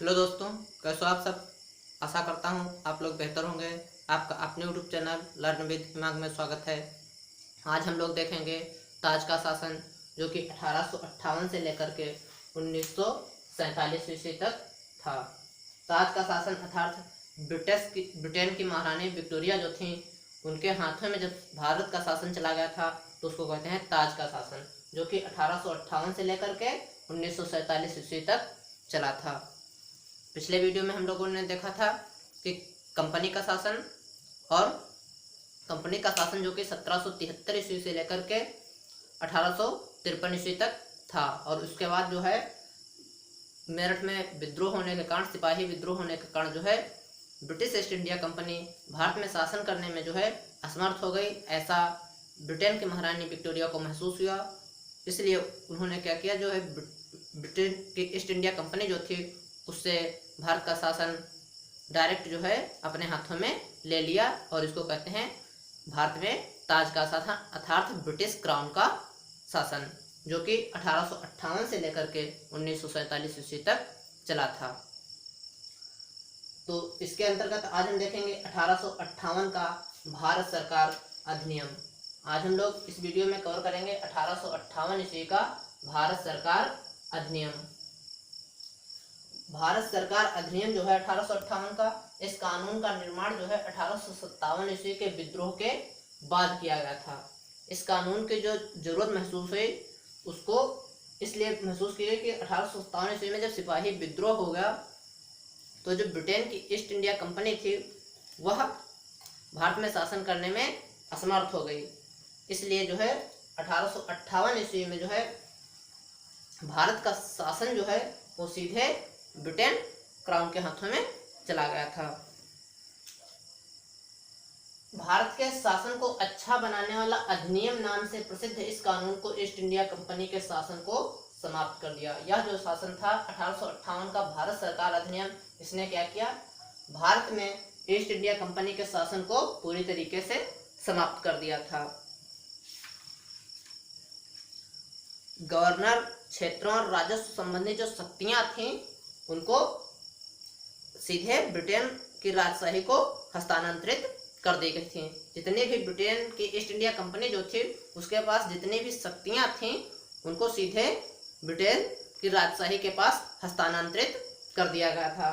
Hello दोस्तों, कैसे हो आप सब। आशा करता हूँ आप लोग बेहतर होंगे। आपका अपने यूट्यूब चैनल लर्न विद दिमाग में स्वागत है। आज हम लोग देखेंगे ताज का शासन, जो कि 1858 से लेकर के 1947 ईस्वी तक था। ताज का शासन अर्थात ब्रिटेन की महारानी विक्टोरिया जो थी, उनके हाथों में जब भारत का शासन चला गया था तो उसको कहते हैं ताज का शासन, जो कि 1858 से लेकर के 1947 ईस्वी तक चला था। पिछले वीडियो में हम लोगों ने देखा था कि कंपनी का शासन, और कंपनी का शासन जो कि 1773 ईस्वी से लेकर के 1853 ईस्वी तक था। और उसके बाद जो है मेरठ में विद्रोह होने के कारण, सिपाही विद्रोह होने के कारण जो है British east India company Bharat में शासन करने में जो है असमर्थ हो गई। ऐसा ब्रिटेन की महारानी विक्टोरिया को महसूस हुआ, इसलिए उन्होंने क्या किया, जो है ब्रिटेन की ईस्ट इंडिया कंपनी जो थी उससे भारत का शासन डायरेक्ट जो है अपने हाथों में ले लिया, और इसको कहते हैं भारत में ताज का शासन अर्थात ब्रिटिश क्राउन का शासन, जो कि 1858 से लेकर के 1947 ईस्वी तक चला था। तो इसके अंतर्गत आज हम देखेंगे 1858 का भारत सरकार अधिनियम। आज हम लोग इस वीडियो में कवर करेंगे 1858 ईस्वी का भारत सरकार अधिनियम। भारत सरकार अधिनियम जो है 1858 का, इस कानून का निर्माण जो है 1857 ईस्वी के विद्रोह के बाद किया गया था। इस कानून की जो जरूरत महसूस हुई उसको इसलिए महसूस की गई कि 1857 ईस्वी में जब सिपाही विद्रोह हो गया तो जो ब्रिटेन की ईस्ट इंडिया कंपनी थी वह भारत में शासन करने में असमर्थ हो गई। इसलिए जो है 1858 ईस्वी में जो है भारत का शासन जो है वो सीधे ब्रिटेन क्राउन के हाथों में चला गया था। भारत के शासन को अच्छा बनाने वाला अधिनियम नाम से प्रसिद्ध इस कानून को ईस्ट इंडिया कंपनी के शासन को समाप्त कर दिया। यह जो शासन था 1858 का भारत सरकार अधिनियम, इसने क्या किया, भारत में ईस्ट इंडिया कंपनी के शासन को पूरी तरीके से समाप्त कर दिया था। गवर्नर क्षेत्रों और राजस्व संबंधी जो शक्तियां थीं उनको सीधे ब्रिटेन की राजशाही को हस्तांतरित कर दी गई थी। जितनी भी ब्रिटेन की ईस्ट इंडिया कंपनी जो थी उसके पास जितनी भी शक्तियां थीं उनको सीधे ब्रिटेन की राजशाही के पास हस्तांतरित कर दिया गया था।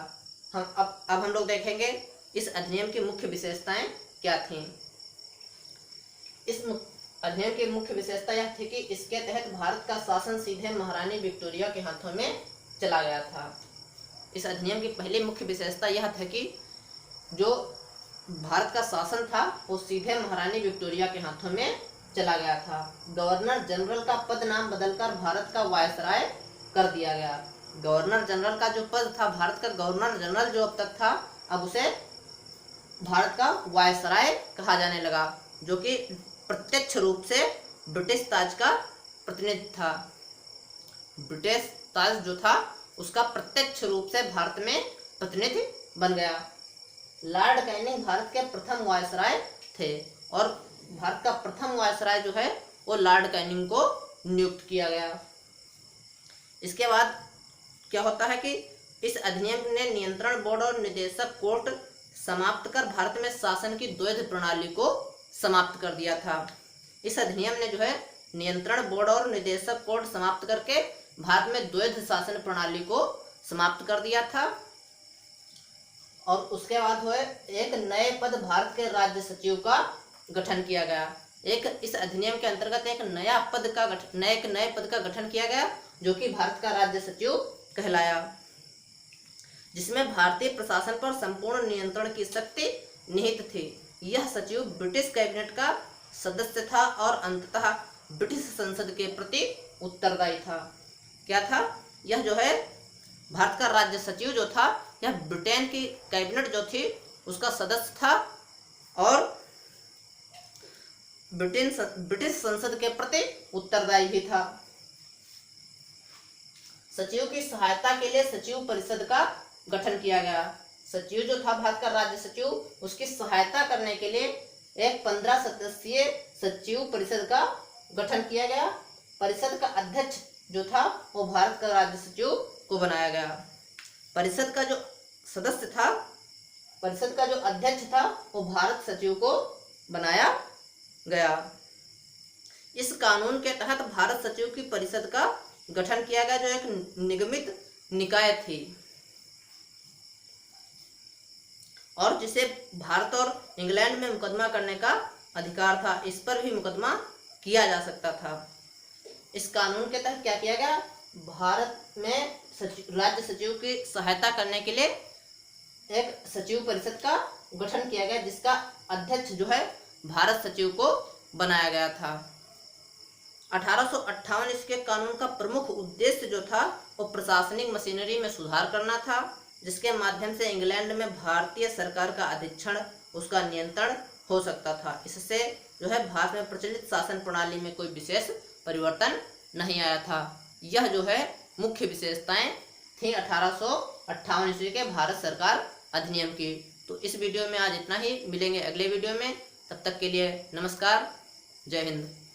अब हम लोग देखेंगे इस अधिनियम की मुख्य विशेषताएं क्या थीं। इस अधिनियम की मुख्य विशेषता यह थी कि इसके तहत भारत का शासन सीधे महारानी विक्टोरिया के हाथों में चला गया था। इस अधिनियम की पहली मुख्य विशेषता यह था कि जो भारत का शासन था वो सीधे महारानी विक्टोरिया के हाथों में चला गया था। गवर्नर जनरल का पद नाम बदलकर भारत का वायसराय कर दिया गया। गवर्नर जनरल का जो पद था, भारत का गवर्नर जनरल जो अब तक था, अब उसे भारत का वायसराय कहा जाने लगा, जो कि प्रत्यक्ष रूप से ब्रिटिश ताज का प्रतिनिधि था। ब्रिटिश ताज जो था उसका प्रत्यक्ष रूप से भारत में प्रतिनिधि बन गया। लॉर्ड कैनिंग भारत के प्रथम वायसराय थे, और भारत का प्रथम वायसराय जो है वो लॉर्ड कैनिंग को नियुक्त किया गया। इसके बाद क्या होता है कि इस अधिनियम ने नियंत्रण बोर्ड और निदेशक कोर्ट समाप्त कर भारत में शासन की द्वैध प्रणाली को समाप्त कर दिया था। इस अधिनियम ने जो है नियंत्रण बोर्ड और निदेशक कोर्ट समाप्त करके भारत में द्वैध शासन प्रणाली को समाप्त कर दिया था। और उसके बाद जो है एक नए पद भारत के राज्य सचिव का गठन किया गया। इस अधिनियम के अंतर्गत एक नए पद का गठन किया गया जो कि भारत का राज्य सचिव कहलाया, जिसमें भारतीय प्रशासन पर संपूर्ण नियंत्रण की शक्ति निहित थी। यह सचिव ब्रिटिश कैबिनेट का सदस्य था और अंततः ब्रिटिश संसद के प्रति उत्तरदायी था। क्या था? यह जो है भारत का राज्य सचिव जो था यह ब्रिटेन की कैबिनेट जो थी उसका सदस्य था और ब्रिटिश संसद के प्रति उत्तरदायी भी था। सचिव की सहायता के लिए सचिव परिषद का गठन किया गया। सचिव जो था भारत का राज्य सचिव, उसकी सहायता करने के लिए एक 15 सदस्यीय सचिव परिषद का गठन किया गया। परिषद का अध्यक्ष जो था वो भारत का राज्य सचिव को बनाया गया। परिषद का जो सदस्य था, परिषद का जो अध्यक्ष था, वो भारत सचिव को बनाया गया। इस कानून के तहत भारत सचिव की परिषद का गठन किया गया, जो एक निगमित निकाय थी और जिसे भारत और इंग्लैंड में मुकदमा करने का अधिकार था। इस पर भी मुकदमा किया जा सकता था। इस कानून के तहत क्या किया गया, भारत में राज्य सचिव की सहायता करने के लिए एक सचिव परिषद का गठन किया गया, जिसका अध्यक्ष जो है भारत सचिव को बनाया गया था। 1858 इसके कानून का प्रमुख उद्देश्य जो था वो प्रशासनिक मशीनरी में सुधार करना था, जिसके माध्यम से इंग्लैंड में भारतीय सरकार का अधीक्षण, उसका नियंत्रण हो सकता था। इससे जो है भारत में प्रचलित शासन प्रणाली में कोई विशेष परिवर्तन नहीं आया था। यह जो है मुख्य विशेषताएं थी 1858 ईस्वी के भारत सरकार अधिनियम की। तो इस वीडियो में आज इतना ही, मिलेंगे अगले वीडियो में, तब तक के लिए नमस्कार, जय हिंद।